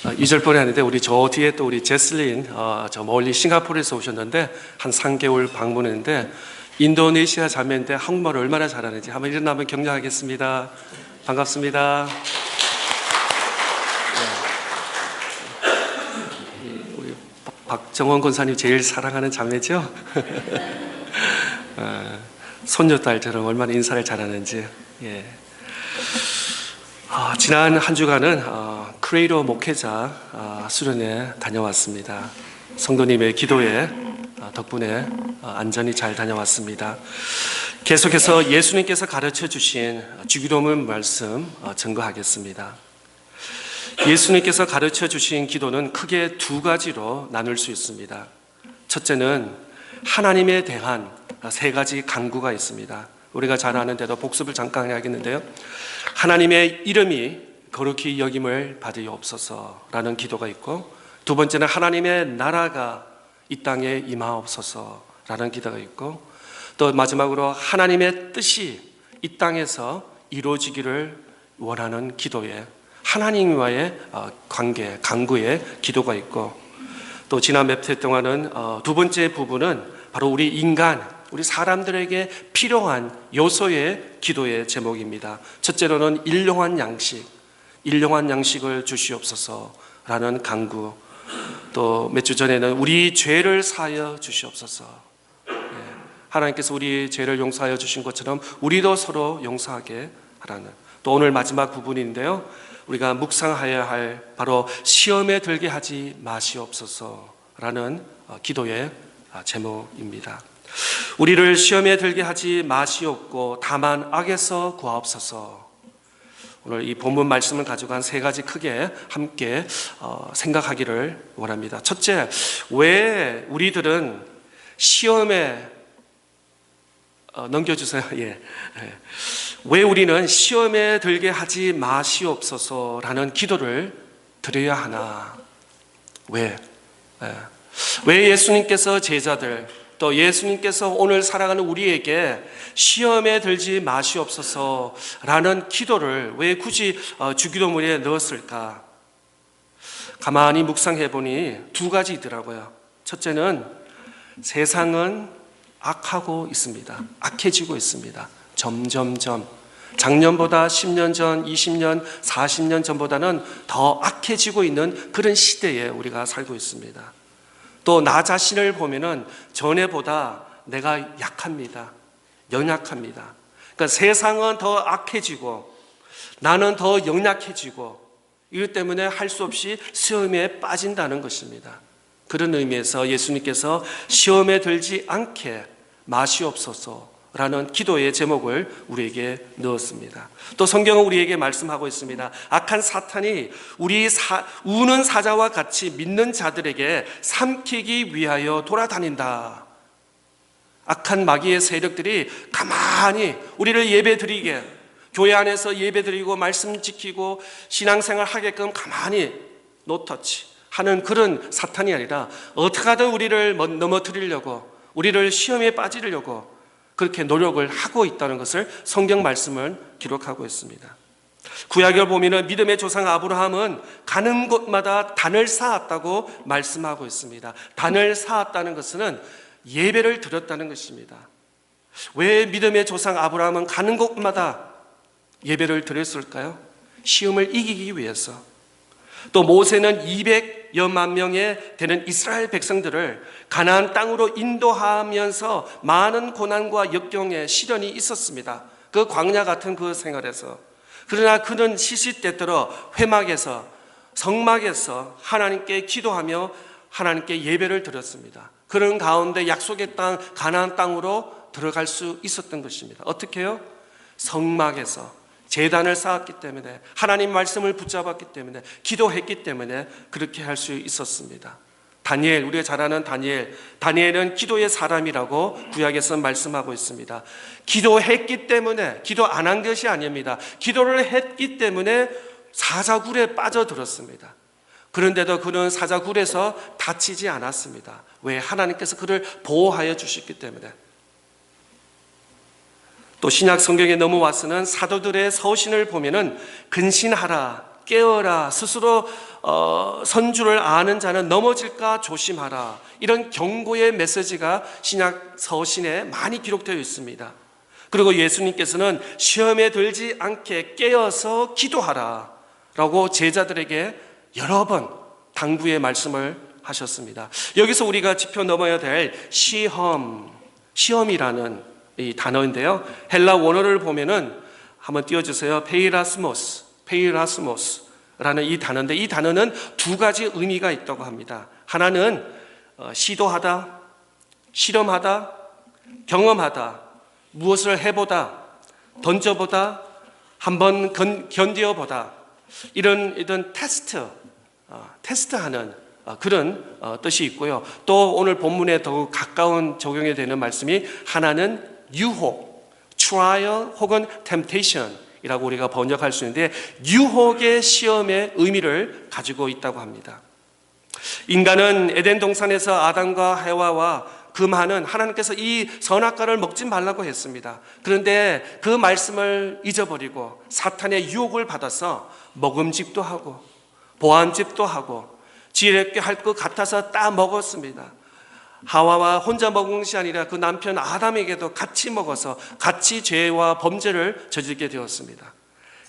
2절번에 하는데 우리 저 뒤에 또 우리 제슬린 저 멀리 싱가포르에서 오셨는데 한 3개월 방문했는데 인도네시아 자매인데 한국말을 얼마나 잘하는지 한번 일어나면 격려하겠습니다. 반갑습니다. 우리 박정원 권사님 제일 사랑하는 자매죠? 손녀딸처럼 얼마나 인사를 잘하는지. 예. 지난 한 주간은 크레이로 목회자 수련회 다녀왔습니다. 성도님의 기도에 덕분에 안전히 잘 다녀왔습니다. 계속해서 예수님께서 가르쳐 주신 주기도문 말씀 증거하겠습니다. 예수님께서 가르쳐 주신 기도는 크게 두 가지로 나눌 수 있습니다. 첫째는 하나님에 대한 세 가지 간구가 있습니다. 우리가 잘 아는데도 복습을 잠깐 해야겠는데요. 하나님의 이름이 거룩히 여김을 받으옵소서라는 기도가 있고, 두 번째는 하나님의 나라가 이 땅에 임하옵소서라는 기도가 있고, 또 마지막으로 하나님의 뜻이 이 땅에서 이루어지기를 원하는 기도에 하나님과의 관계, 간구의 기도가 있고, 또 지난 몇 해 동안은 두 번째 부분은 바로 우리 인간, 우리 사람들에게 필요한 요소의 기도의 제목입니다. 첫째로는 일용할 양식을 주시옵소서라는 간구. 또 몇 주 전에는 우리 죄를 사하여 주시옵소서. 하나님께서 우리 죄를 용서하여 주신 것처럼 우리도 서로 용서하게 하라는. 또 오늘 마지막 부분인데요, 우리가 묵상하여야 할 바로 시험에 들게 하지 마시옵소서라는 기도의 제목입니다. 우리를 시험에 들게 하지 마시옵고 다만 악에서 구하옵소서. 오늘 이 본문 말씀을 가지고 한 세 가지 크게 함께 생각하기를 원합니다. 첫째, 왜 우리들은 시험에 넘겨주세요. 왜 우리는 시험에 들게 하지 마시옵소서라는 기도를 드려야 하나? 왜 예수님께서 제자들, 또 예수님께서 오늘 살아가는 우리에게 시험에 들지 마시옵소서라는 기도를 왜 굳이 주기도문에 넣었을까? 가만히 묵상해 보니 두 가지더라고요. 첫째는 세상은 악하고 있습니다. 악해지고 있습니다. 점점점 작년보다 10년 전, 20년, 40년 전보다는 더 악해지고 있는 그런 시대에 우리가 살고 있습니다. 또 나 자신을 보면은 전에보다 내가 약합니다. 연약합니다. 그러니까 세상은 더 악해지고 나는 더 연약해지고, 이것 때문에 할 수 없이 시험에 빠진다는 것입니다. 그런 의미에서 예수님께서 시험에 들지 않게 마시옵소서라는 기도의 제목을 우리에게 넣었습니다. 또 성경은 우리에게 말씀하고 있습니다. 악한 사탄이 우리 우는 사자와 같이 믿는 자들에게 삼키기 위하여 돌아다닌다. 악한 마귀의 세력들이 가만히 우리를 예배드리게, 교회 안에서 예배드리고 말씀 지키고 신앙생활 하게끔 가만히 노터치 하는 그런 사탄이 아니라 어떻게 하든 우리를 넘어뜨리려고, 우리를 시험에 빠지려고 그렇게 노력을 하고 있다는 것을 성경 말씀은 기록하고 있습니다. 구약을 보면 믿음의 조상 아브라함은 가는 곳마다 단을 쌓았다고 말씀하고 있습니다. 단을 쌓았다는 것은 예배를 드렸다는 것입니다. 왜 믿음의 조상 아브라함은 가는 곳마다 예배를 드렸을까요? 시험을 이기기 위해서. 또 모세는 200여만 명에 되는 이스라엘 백성들을 가나안 땅으로 인도하면서 많은 고난과 역경의 시련이 있었습니다. 그 광야 같은 그 생활에서. 그러나 그는 시시때때로 회막에서, 성막에서 하나님께 기도하며 하나님께 예배를 드렸습니다. 그런 가운데 약속의 땅 가나안 땅으로 들어갈 수 있었던 것입니다. 어떻게 해요? 성막에서 제단을 쌓았기 때문에, 하나님 말씀을 붙잡았기 때문에, 기도했기 때문에 그렇게 할 수 있었습니다. 다니엘, 우리가 잘 아는 다니엘은 기도의 사람이라고 구약에서 말씀하고 있습니다. 기도했기 때문에, 기도 안 한 것이 아닙니다. 기도를 했기 때문에 사자굴에 빠져들었습니다. 그런데도 그는 사자굴에서 다치지 않았습니다. 왜? 하나님께서 그를 보호하여 주셨기 때문에. 또 신약 성경에 넘어와서는 사도들의 서신을 보면은 근신하라, 깨어라, 스스로 선주를 아는 자는 넘어질까 조심하라, 이런 경고의 메시지가 신약 서신에 많이 기록되어 있습니다. 그리고 예수님께서는 시험에 들지 않게 깨어서 기도하라 라고 제자들에게 여러 번 당부의 말씀을 하셨습니다. 여기서 우리가 짚어 넘어야 될 시험이라는 이 단어인데요, 헬라 원어를 보면은 한번 띄워주세요. 페이라스모스라는 이 단어인데, 이 단어는 두 가지 의미가 있다고 합니다. 하나는 시도하다, 실험하다, 경험하다, 무엇을 해보다, 던져보다, 한번 견뎌보다, 이런 테스트하는 그런 뜻이 있고요. 또 오늘 본문에 더욱 가까운 적용이 되는 말씀이 하나는 유혹, trial 혹은 temptation 이라고 우리가 번역할 수 있는데, 유혹의 시험의 의미를 가지고 있다고 합니다. 인간은 에덴 동산에서 아담과 해와와 금하는 하나님께서 이 선악과를 먹지 말라고 했습니다. 그런데 그 말씀을 잊어버리고 사탄의 유혹을 받아서 먹음직도 하고 보안집도 하고 지혜롭게 할 것 같아서 따 먹었습니다. 하와와 혼자 먹은 것이 아니라 그 남편 아담에게도 같이 먹어서 같이 죄와 범죄를 저지르게 되었습니다.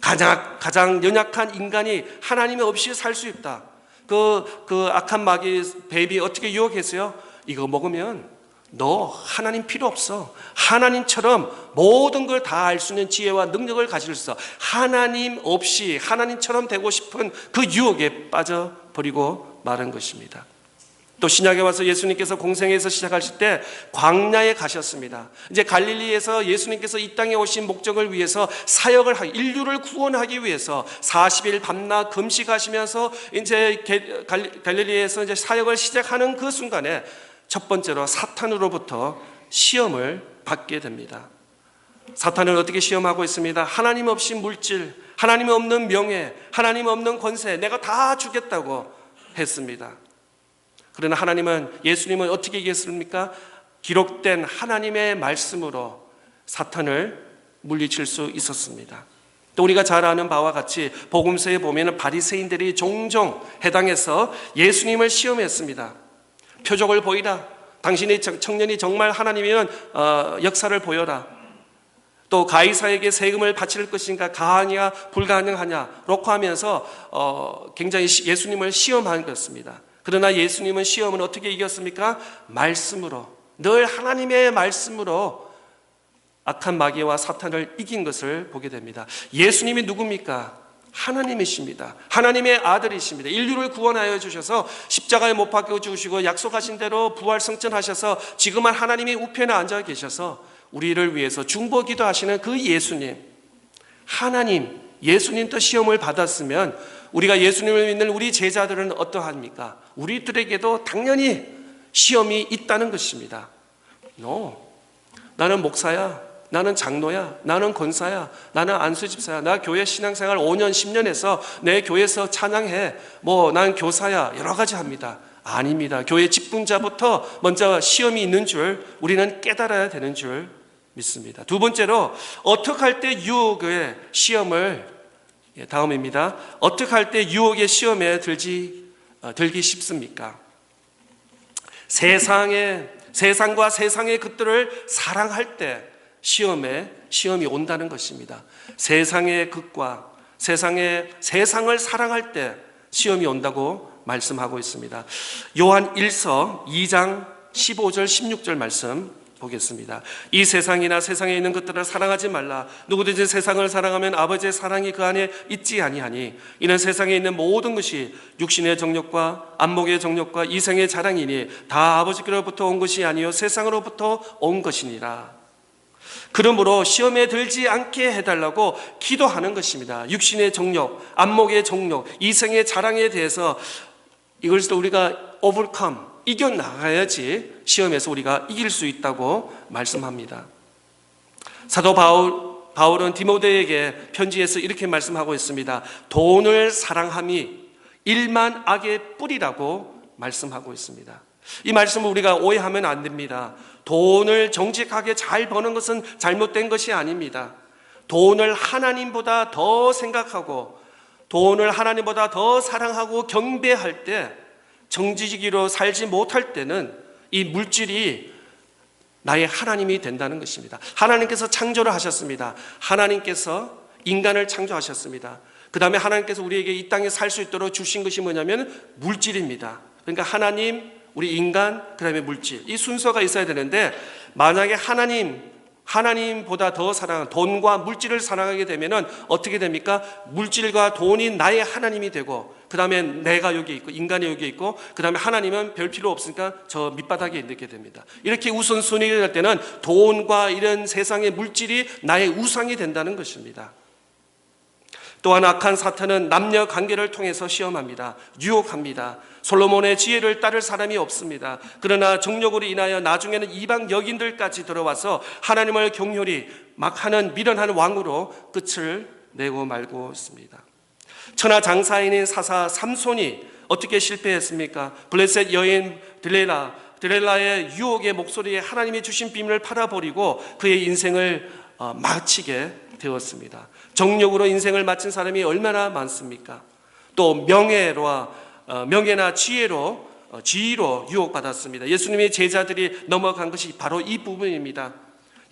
가장 연약한 인간이 하나님 없이 살 수 있다. 그 악한 마귀 뱀이 어떻게 유혹했어요? 이거 먹으면 너 하나님 필요 없어. 하나님처럼 모든 걸 다 알 수 있는 지혜와 능력을 가질 수 있어. 하나님 없이 하나님처럼 되고 싶은 그 유혹에 빠져버리고 마른 것입니다. 또 신약에 와서 예수님께서 공생에서 시작하실 때 광야에 가셨습니다. 이제 갈릴리에서 예수님께서 이 땅에 오신 목적을 위해서 인류를 구원하기 위해서 40일 밤낮 금식하시면서 이제 갈릴리에서 이제 사역을 시작하는 그 순간에 첫 번째로 사탄으로부터 시험을 받게 됩니다. 사탄은 어떻게 시험하고 있습니다? 하나님 없이 물질, 하나님 없는 명예, 하나님 없는 권세, 내가 다 주겠다고 했습니다. 그러나 예수님은 어떻게 이겼습니까? 기록된 하나님의 말씀으로 사탄을 물리칠 수 있었습니다. 또 우리가 잘 아는 바와 같이 복음서에 보면 바리새인들이 종종 해당해서 예수님을 시험했습니다. 표적을 보이라, 당신의 청년이 정말 하나님이면 역사를 보여라, 또 가이사에게 세금을 바칠 것인가, 가하냐 불가능하냐 라고 하면서 굉장히 예수님을 시험한 것입니다. 그러나 예수님은 시험은 어떻게 이겼습니까? 말씀으로, 늘 하나님의 말씀으로 악한 마귀와 사탄을 이긴 것을 보게 됩니다. 예수님이 누굽니까? 하나님이십니다. 하나님의 아들이십니다. 인류를 구원하여 주셔서 십자가에 못 박혀 주시고 약속하신 대로 부활 승천하셔서 지금은 하나님의 우편에 앉아 계셔서 우리를 위해서 중보기도 하시는 그 예수님, 하나님, 예수님도 시험을 받았으면 우리가 예수님을 믿는 우리 제자들은 어떠합니까? 우리들에게도 당연히 시험이 있다는 것입니다. 나는 목사야, 나는 장로야, 나는 권사야, 나는 안수집사야, 나 교회 신앙생활 5년 10년 해서 내 교회에서 찬양해, 난 교사야, 여러 가지 합니다. 아닙니다. 교회 직분자부터 먼저 시험이 있는 줄 우리는 깨달아야 되는 줄 믿습니다. 두 번째로, 어떻게 할 때 유혹의 시험을, 다음입니다. 어떻게 할 때 유혹의 시험에 들기 쉽습니까? 세상과 세상의 것들을 사랑할 때 시험이 온다는 것입니다. 세상의 것과 세상을 사랑할 때 시험이 온다고 말씀하고 있습니다. 요한 1서 2장 15절 16절 말씀 보겠습니다. 이 세상이나 세상에 있는 것들을 사랑하지 말라. 누구든지 세상을 사랑하면 아버지의 사랑이 그 안에 있지 아니하니 이는 세상에 있는 모든 것이 육신의 정욕과 안목의 정욕과 이생의 자랑이니 다 아버지께로부터 온 것이 아니요 세상으로부터 온 것이니라. 그러므로 시험에 들지 않게 해달라고 기도하는 것입니다. 육신의 정욕, 안목의 정욕, 이생의 자랑에 대해서 이것을 우리가 overcome, 이겨나가야지 시험에서 우리가 이길 수 있다고 말씀합니다. 사도 바울은 디모데에게 편지에서 이렇게 말씀하고 있습니다. 돈을 사랑함이 일만 악의 뿌리라고 말씀하고 있습니다. 이 말씀을 우리가 오해하면 안 됩니다. 돈을 정직하게 잘 버는 것은 잘못된 것이 아닙니다. 돈을 하나님보다 더 생각하고 돈을 하나님보다 더 사랑하고 경배할 때, 정직이로 살지 못할 때는 이 물질이 나의 하나님이 된다는 것입니다. 하나님께서 창조를 하셨습니다. 하나님께서 인간을 창조하셨습니다. 그 다음에 하나님께서 우리에게 이 땅에 살 수 있도록 주신 것이 뭐냐면 물질입니다. 그러니까 하나님, 우리 인간, 그 다음에 물질, 이 순서가 있어야 되는데, 만약에 하나님보다 더 사랑하는 돈과 물질을 사랑하게 되면 어떻게 됩니까? 물질과 돈이 나의 하나님이 되고, 그 다음에 내가 여기 있고 인간이 여기 있고, 그 다음에 하나님은 별 필요 없으니까 저 밑바닥에 있게 됩니다. 이렇게 우선순위가 될 때는 돈과 이런 세상의 물질이 나의 우상이 된다는 것입니다. 또한 악한 사탄은 남녀 관계를 통해서 시험합니다. 유혹합니다. 솔로몬의 지혜를 따를 사람이 없습니다. 그러나 정욕으로 인하여 나중에는 이방 여인들까지 들어와서 하나님을 경홀히 막 하는 미련한 왕으로 끝을 내고 말고 있습니다. 천하 장사인인 사사 삼손이 어떻게 실패했습니까? 블레셋 여인 드렐라의 유혹의 목소리에 하나님이 주신 비밀을 팔아버리고 그의 인생을 마치게 되었습니다. 정욕으로 인생을 마친 사람이 얼마나 많습니까? 또 명예나 지위로 유혹받았습니다. 예수님의 제자들이 넘어간 것이 바로 이 부분입니다.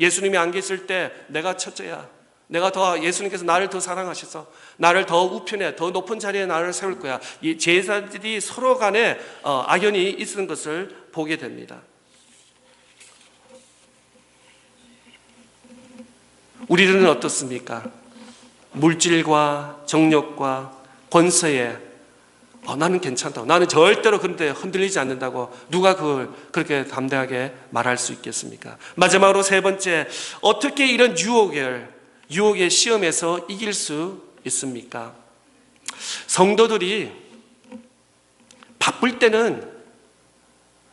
예수님이 안 계실 때 내가 첫째야, 예수님께서 나를 더 사랑하셔서 나를 더 우편에, 더 높은 자리에 나를 세울 거야. 이 제자들이 서로 간에 악연이 있는 것을 보게 됩니다. 우리들은 어떻습니까? 물질과 정욕과 권세에 나는 괜찮다고, 나는 절대로 그런데 흔들리지 않는다고 누가 그걸 그렇게 담대하게 말할 수 있겠습니까? 마지막으로 세 번째, 어떻게 이런 유혹의 시험에서 이길 수 있습니까? 성도들이 바쁠 때는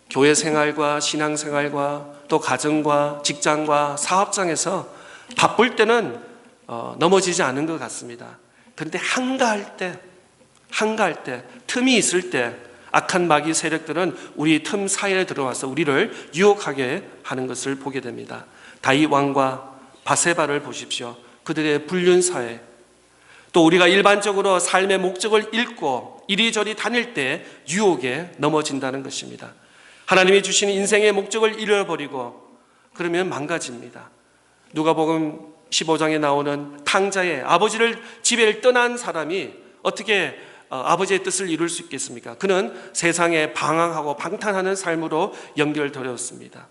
교회 생활과 신앙 생활과 또 가정과 직장과 사업장에서 바쁠 때는 넘어지지 않은 것 같습니다. 그런데 한가할 때, 틈이 있을 때 악한 마귀 세력들은 우리 틈 사이에 들어와서 우리를 유혹하게 하는 것을 보게 됩니다. 다윗 왕과 바세바를 보십시오. 그들의 불륜사회, 또 우리가 일반적으로 삶의 목적을 잃고 이리저리 다닐 때 유혹에 넘어진다는 것입니다. 하나님이 주신 인생의 목적을 잃어버리고 그러면 망가집니다. 누가복음 15장에 나오는 탕자의 아버지를 집에 떠난 사람이 어떻게 아버지의 뜻을 이룰 수 있겠습니까? 그는 세상에 방황하고 방탕하는 삶으로 연결되었습니다.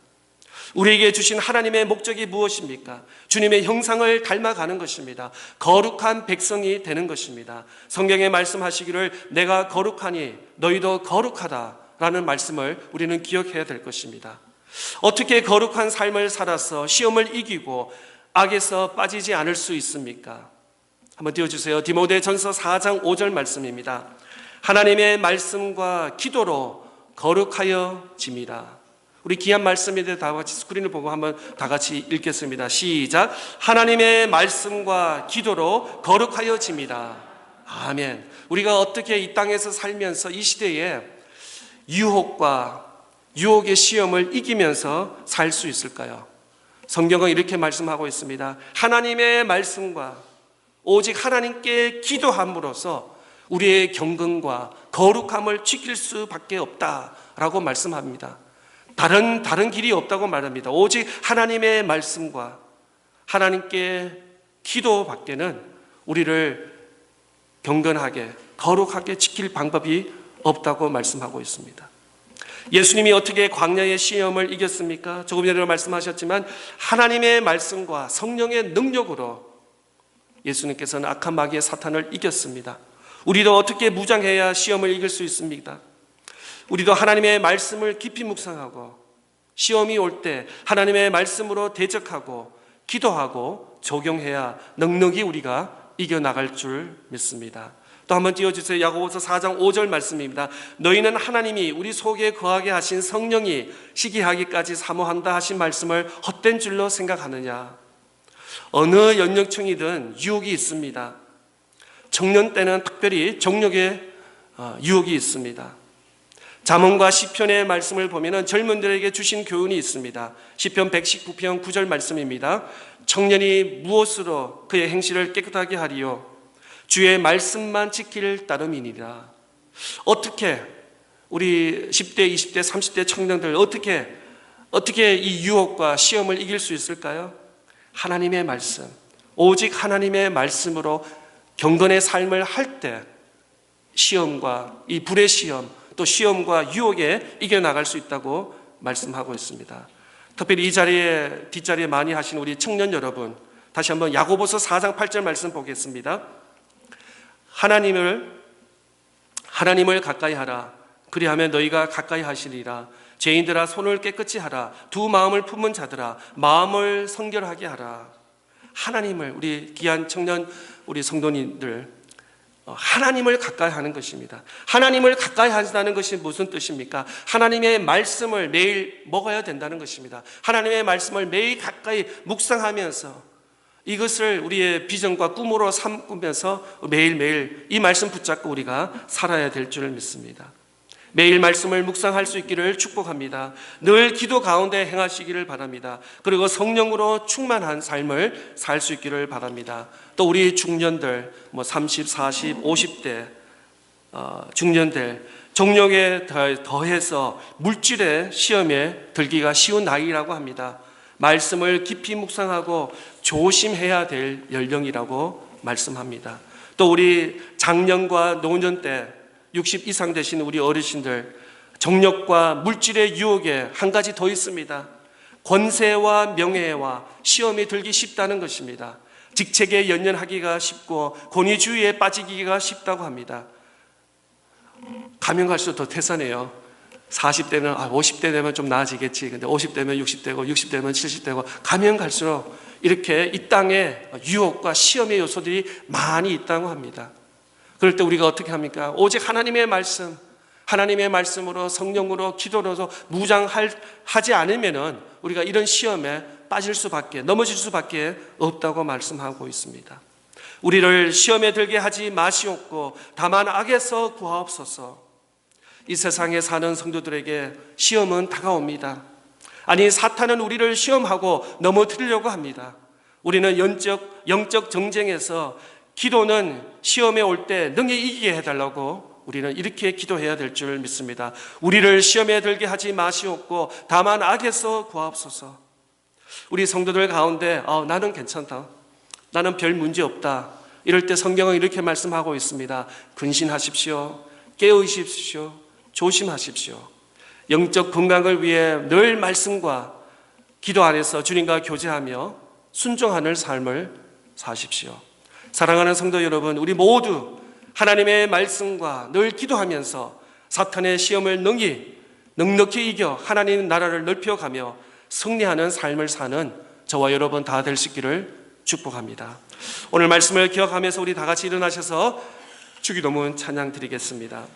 우리에게 주신 하나님의 목적이 무엇입니까? 주님의 형상을 닮아가는 것입니다. 거룩한 백성이 되는 것입니다. 성경에 말씀하시기를 내가 거룩하니 너희도 거룩하다라는 말씀을 우리는 기억해야 될 것입니다. 어떻게 거룩한 삶을 살아서 시험을 이기고 악에서 빠지지 않을 수 있습니까? 한번 띄워주세요. 디모데전서 4장 5절 말씀입니다. 하나님의 말씀과 기도로 거룩하여 짐이라. 우리 귀한 말씀인데 다 같이 스크린을 보고 한번 다 같이 읽겠습니다. 시작. 하나님의 말씀과 기도로 거룩하여 짐이라. 아멘. 우리가 어떻게 이 땅에서 살면서 이 시대에 유혹의 시험을 이기면서 살 수 있을까요? 성경은 이렇게 말씀하고 있습니다. 하나님의 말씀과 오직 하나님께 기도함으로써 우리의 경건과 거룩함을 지킬 수밖에 없다라고 말씀합니다. 다른 길이 없다고 말합니다. 오직 하나님의 말씀과 하나님께 기도밖에는 우리를 경건하게 거룩하게 지킬 방법이 없다고 말씀하고 있습니다. 예수님이 어떻게 광야의 시험을 이겼습니까? 조금 전에 말씀하셨지만 하나님의 말씀과 성령의 능력으로 예수님께서는 악한 마귀의 사탄을 이겼습니다. 우리도 어떻게 무장해야 시험을 이길 수 있습니까? 우리도 하나님의 말씀을 깊이 묵상하고 시험이 올 때 하나님의 말씀으로 대적하고 기도하고 적용해야 넉넉히 우리가 이겨나갈 줄 믿습니다. 또 한번 띄워주세요. 야고보서 4장 5절 말씀입니다. 너희는 하나님이 우리 속에 거하게 하신 성령이 시기하기까지 사모한다 하신 말씀을 헛된 줄로 생각하느냐. 어느 연령층이든 유혹이 있습니다. 청년 때는 특별히 정욕의 유혹이 있습니다. 잠언과 시편의 말씀을 보면 젊은들에게 주신 교훈이 있습니다. 시편 119편 9절 말씀입니다. 청년이 무엇으로 그의 행실을 깨끗하게 하리요? 주의 말씀만 지킬 따름이니라. 어떻게 우리 10대, 20대, 30대 청년들 어떻게 이 유혹과 시험을 이길 수 있을까요? 하나님의 말씀, 오직 하나님의 말씀으로 경건의 삶을 할 때 시험과 이 불의 시험, 또 시험과 유혹에 이겨나갈 수 있다고 말씀하고 있습니다. 특별히 이 자리에 뒷자리에 많이 하신 우리 청년 여러분, 다시 한번 야고보서 4장 8절 말씀 보겠습니다. 하나님을 가까이 하라. 그리하면 너희가 가까이 하시리라. 죄인들아 손을 깨끗이 하라. 두 마음을 품은 자들아 마음을 성결하게 하라. 하나님을, 우리 귀한 청년 우리 성도님들, 하나님을 가까이 하는 것입니다. 하나님을 가까이 한다는 것이 무슨 뜻입니까? 하나님의 말씀을 매일 먹어야 된다는 것입니다. 하나님의 말씀을 매일 가까이 묵상하면서 이것을 우리의 비전과 꿈으로 삼으면서 매일매일 이 말씀 붙잡고 우리가 살아야 될 줄 믿습니다. 매일 말씀을 묵상할 수 있기를 축복합니다. 늘 기도 가운데 행하시기를 바랍니다. 그리고 성령으로 충만한 삶을 살 수 있기를 바랍니다. 또 우리 중년들 30, 40, 50대 중년들 정력에 더해서 물질의 시험에 들기가 쉬운 나이라고 합니다. 말씀을 깊이 묵상하고 조심해야 될 연령이라고 말씀합니다. 또 우리 장년과 노년 때 60 이상 되신 우리 어르신들, 정력과 물질의 유혹에 한 가지 더 있습니다. 권세와 명예와 시험이 들기 쉽다는 것입니다. 직책에 연연하기가 쉽고 권위주의에 빠지기가 쉽다고 합니다. 가면 갈수록 더 태산해요. 40대는 50대 되면 좀 나아지겠지. 근데 50대면 60대고 60대면 70대고 가면 갈수록 이렇게 이 땅에 유혹과 시험의 요소들이 많이 있다고 합니다. 그럴 때 우리가 어떻게 합니까? 오직 하나님의 말씀, 하나님의 말씀으로 성령으로 기도로서 무장하지 않으면은 우리가 이런 시험에 빠질 수밖에, 넘어질 수밖에 없다고 말씀하고 있습니다. 우리를 시험에 들게 하지 마시옵고 다만 악에서 구하옵소서. 이 세상에 사는 성도들에게 시험은 다가옵니다. 아니, 사탄은 우리를 시험하고 넘어뜨리려고 합니다. 우리는 영적 정쟁에서 기도는 시험에 올 때 능히 이기게 해달라고 우리는 이렇게 기도해야 될 줄 믿습니다. 우리를 시험에 들게 하지 마시옵고 다만 악에서 구하옵소서. 우리 성도들 가운데 나는 괜찮다, 나는 별 문제 없다, 이럴 때 성경은 이렇게 말씀하고 있습니다. 근신하십시오. 깨어있십시오. 조심하십시오. 영적 건강을 위해 늘 말씀과 기도 안에서 주님과 교제하며 순종하는 삶을 사십시오. 사랑하는 성도 여러분, 우리 모두 하나님의 말씀과 늘 기도하면서 사탄의 시험을 넉넉히 이겨 하나님 나라를 넓혀가며 승리하는 삶을 사는 저와 여러분 다 될 수 있기를 축복합니다. 오늘 말씀을 기억하면서 우리 다 같이 일어나셔서 주기도문 찬양 드리겠습니다.